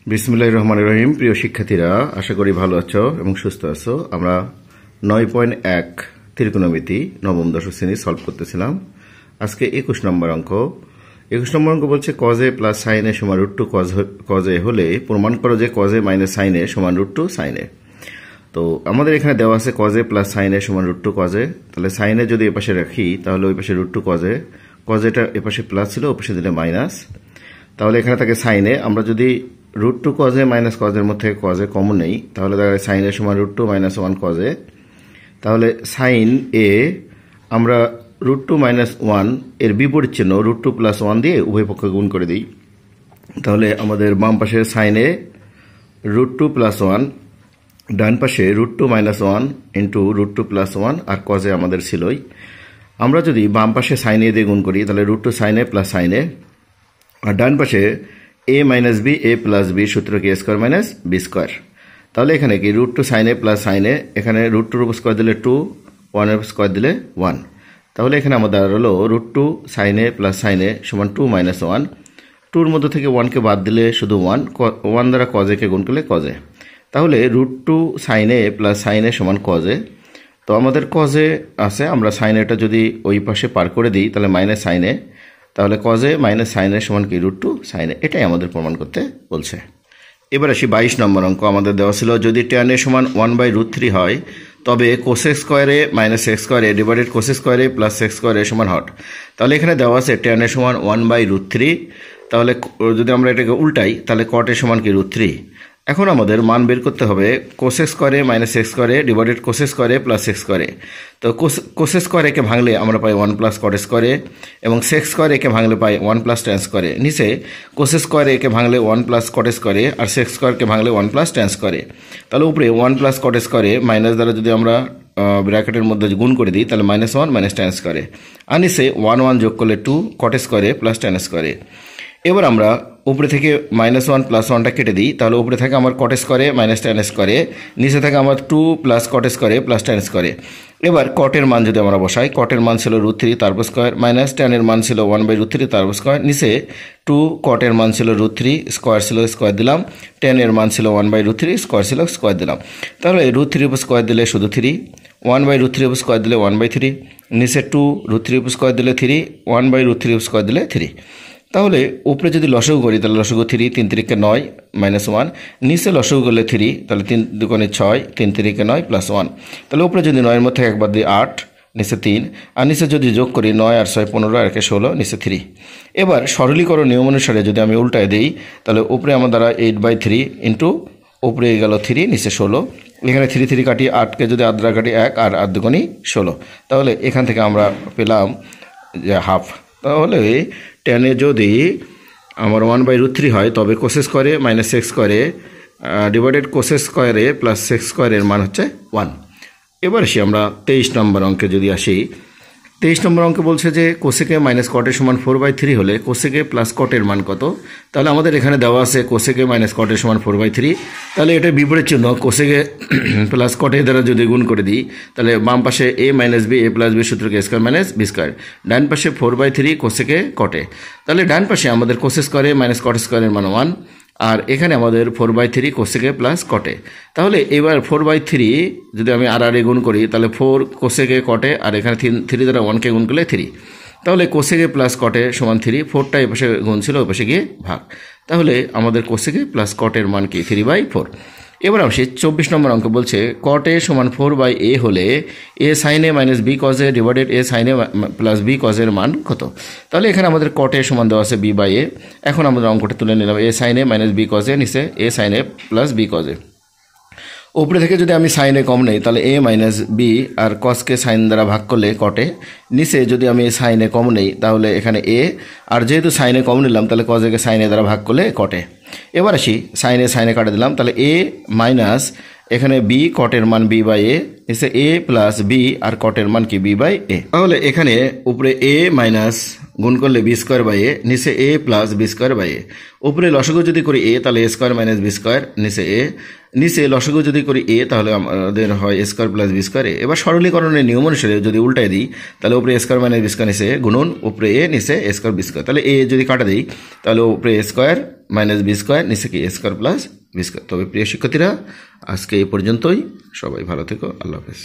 বিসমিল্লাহির রহমানির রহিম। প্রিয় শিক্ষার্থীরা, আশা করি ভালো আছো এবং সুস্থ আছো। আমরা 9.1 ত্রিকোণমিতি নবম দশম শ্রেণী সলভ করতেছিলাম। আজকে 21 নম্বর অঙ্ক। 21 নম্বর অঙ্ক বলছে কজ এ প্লাস সাইন এ সমান √2 কজ এ হলে প্রমাণ করো যে কজ এ মাইনাস সাইন এ সমান √2 সাইন এ। তো আমাদের এখানে দেওয়া আছে কজ এ প্লাস সাইন এ সমান √2 কজ এ। তাহলে সাইন এ যদি এপাশে রাখি তাহলে ওই পাশে √2 কজ এ। কজ এটা এপাশে প্লাস ছিল, ওই পাশে দিলে মাইনাস। তাহলে এখানে থাকে সাইন এ। আমরা যদি √2 কজ এ মাইনাস কজ এর মধ্যে কজ এ কমন নেই, তাহলে দেখা যায় সাইন এ সমান √2 মাইনাস 1 কজ এ। তাহলে সাইন এ আমরা √2 মাইনাস 1 এর বিপরীত চিহ্ন √2 প্লাস 1 দিয়ে উভয় পক্ষে গুণ করে দিই। তাহলে আমাদের বাম পাশে সাইন এ √2 প্লাস 1, ডান পাশে √2 মাইনাস 1 ইন্টু √2 প্লাস 1, আর কজ এ আমাদের ছিলই। আমরা যদি বাম পাশে সাইন এ দিয়ে গুণ করি তাহলে √2 sine A plus sine A, আর ডান পাশে a minus B A plus B, সূত্র কি a square minus B square. তাহলে এখানে কি √2 sine A plus sine A, এখানে √2 এর উপর স্কোয়ার দিলে 2, 1 এর স্কোয়ার দিলে 1। তাহলে এখানে আমাদের হলো √2 সাইন এ প্লাস সাইন এ সমান 2 মাইনাস 1। 2-র মধ্যে থেকে 1কে বাদ দিলে শুধু 1 দ্বারা কজ এ কে গুণ করলে কজ এ। তাহলে √2 সাইন এ প্লাস সাইন এ সমান কজ এ। তো আমাদের কজ এ আছে, আমরা সাইন এটা যদি ওই পাশে পার করে দিই তাহলে মাইনাস সাইন এ, তাহলে কজ এ মাইনাস সাইন এ সমান কি √2 সাইন এ। এটাই আমাদের প্রমাণ করতে বলছে। এবার আসি 22 নম্বর অঙ্ক। আমাদের দেওয়া ছিল যদি tan এ সমান 1/√3 হয় তবে cosec square A minus x square A divided cosec square A plus sex square এ সমান হট। তাহলে এখানে দেওয়া আছে tan এ সমান 1/√3। তাহলে যদি আমরা এটাকে উল্টাই তাহলে কট এ সমান কি √3। এখন আমাদের মান বের করতে হবে cosec square A minus x square A divided cosec square A plus sex square এ। তো কোসেক স্কোয়ার একে ভাঙলে আমরা পাই 1 প্লাস কট স্কোয়ার এ, এবং সেক্স স্কোয়ার একে ভাঙলে পাই 1 প্লাস ট্যান স্কোয়ার এ। নিচে কোসেক স্কোয়ার একে ভাঙলে 1 প্লাস কট স্কোয়ার এ, আর সেক্স স্কোয়ারকে ভাঙলে 1 প্লাস ট্যান স্কোয়ার এ। তাহলে উপরে 1 plus cot square A minus দ্বারা যদি আমরা ব্র্যাকেটের মধ্যে গুণ করে দিই তাহলে -1 মাইনাস ট্যান স্কোয়ার এ, আর নিচে 1 যোগ করলে 2 কট স্কোয়ার এ প্লাস ট্যান স্কোয়ার এ। এবার আমরা উপরে থেকে -1 প্লাস 1টা কেটে দিই, তাহলে উপরে থাকে আমার cot square A minus tan square এ, নিচে থাকে আমার 2 প্লাস কট স্কোয়ার এ প্লাস ট্যান স্কোয়ার এ। এবার কটের মান যদি আমরা বসাই, কটের মান ছিল √3 তার উপর স্কোয়ার, মাইনাস ট্যানের মান ছিল 1/√3 তার উপর স্কোয়ার, নিচে 2 কটের মান ছিল √3 স্কোয়ার ছিল স্কোয়ার দিলাম, ট্যানের মান ছিল 1/√3 স্কোয়ার ছিল স্কোয়ার দিলাম। তাহলে √3 উপর স্কোয়ার দিলে শুধু 3, 1/√3 উপর স্কোয়ার দিলে 1/3, নিচে 2 √3 উপর স্কোয়ার দিলে 3, 1/√3 উপর স্কোয়ার দিলে 3। তাহলে উপরে যদি লসাগু করি তাহলে লসাগু 3, 3 3 9 -1, নিচে লসাগু করলে 3, তাহলে 3 2 6, 3 3 9 প্লাস 1। তাহলে উপরে যদি 9-এর মধ্যে একবার দিই 8, নিচে 3, আর নিচে যদি যোগ করি 9 আর 6 15 আর 1 16, নিচে 3। এবার সরলীকরণ নিয়ম অনুসারে যদি আমি উল্টায় দিই তাহলে উপরে আমার দ্বারা 8/3 ইন্টু উপরে গেল 3, নিচে 16, এখানে 3 3 কাটি 8কে যদি আদ্রা কাটি 1 আর 8 2 16। তাহলে এখান থেকে আমরা পেলাম যে হাফ। তাহলে tan এ যদি আমার 1/√3 হয় তবে cosec square A minus sex square A divided cosec square A plus sex square এর মান হচ্ছে 1। এবার আসি আমরা 23 নম্বর অঙ্কে যদি আসি। 23 নম্বর অঙ্কে বলছে যে কোসেকে মাইনাস কটের সমান 4/3 হলে কোসেকে প্লাস কটের মান কত। তাহলে আমাদের এখানে দেওয়া আছে কোসেকে মাইনাস কটের সমান 4/3। তাহলে এটা বিপরীত চিহ্ন কোসেকে প্লাস কটের দ্বারা যদি গুণ করে দিই তাহলে বাম পাশে a minus B A plus B, সূত্র কি a square minus B square, ডান পাশে 4/3 কোসেকে কটে। তাহলে ডান পাশে আমাদের cosec square A minus cot স্কোয়ারের মান 1, আর এখানে আমাদের 4/3 কোসেকে প্লাস কটে। তাহলে এবার 4/3 যদি আমি আর গুণ করি তাহলে 4 কোসেকে কটে, আর এখানে 3 দ্বারা 1কে গুণ করলে 3। তাহলে কোসেকে প্লাস কটে সমান 3, 4টা এই পাশে গুণ ছিল ওই পাশে গিয়ে ভাগ। তাহলে আমাদের কোসেকে প্লাস কটের মান কি 3/4। এবার আসি 24 নম্বর অঙ্ক বলছে কট এ সমান 4/a হলে a sine A minus B cos A divided a sine A plus B cos এর মান কত। তাহলে এখানে আমাদের কট এ সমান দেওয়া আছে b/a। এখন আমরা অঙ্কটা তুলে নিলাম a sine A minus B cos A, নিচে a sine A plus B cos A. উপরে থেকে যদি আমি সাইনে কম নেই তাহলে a মাইনাস বি আর কসকে সাইন দ্বারা ভাগ করলে কটে, নিচে যদি আমি সাইনে কম নেই তাহলে এখানে a, আর যেহেতু সাইনে কম নিলাম তাহলে কজেকে সাইনে দ্বারা ভাগ করলে কটে। এবার আসি সাইনে কাটে দিলাম, তাহলে a মাইনাস এখানে b কটের মান b/a, নিচে a প্লাস b আর কটের মান কি b/a। তাহলে এখানে উপরে a মাইনাস গুণ করলে বি স্কোয়ার বাই এ, নিচে এ প্লাস বি স্কোয়ার বাই এ। উপরে লসাগু যদি করি এ তাহলে এ স্কোয়ার মাইনাস বি স্কোয়ার, নিচে লসাগু যদি করি এ তাহলে আমাদের হয় এ স্কোয়ার প্লাস বি স্কোয়ার এ। এবার সরলীকরণের নিয়ম অনুসারে যদি উল্টাই দিই তাহলে উপরে এ স্কোয়ার মাইনাস বি স্কোয়ার নিচে গুণন উপরে এ নিচে এ স্কোয়ার বি স্কোয়ার, তাহলে এ যদি কাটা দিই তাহলে উপরে এ স্কোয়ার মাইনাস বি স্কোয়ার নিচে কি এ স্কোয়ার প্লাস বি স্কোয়ার। তবে প্রিয় শিক্ষার্থীরা আজকে এই পর্যন্তই, সবাই ভালো থেকো, আল্লাহ হাফেজ।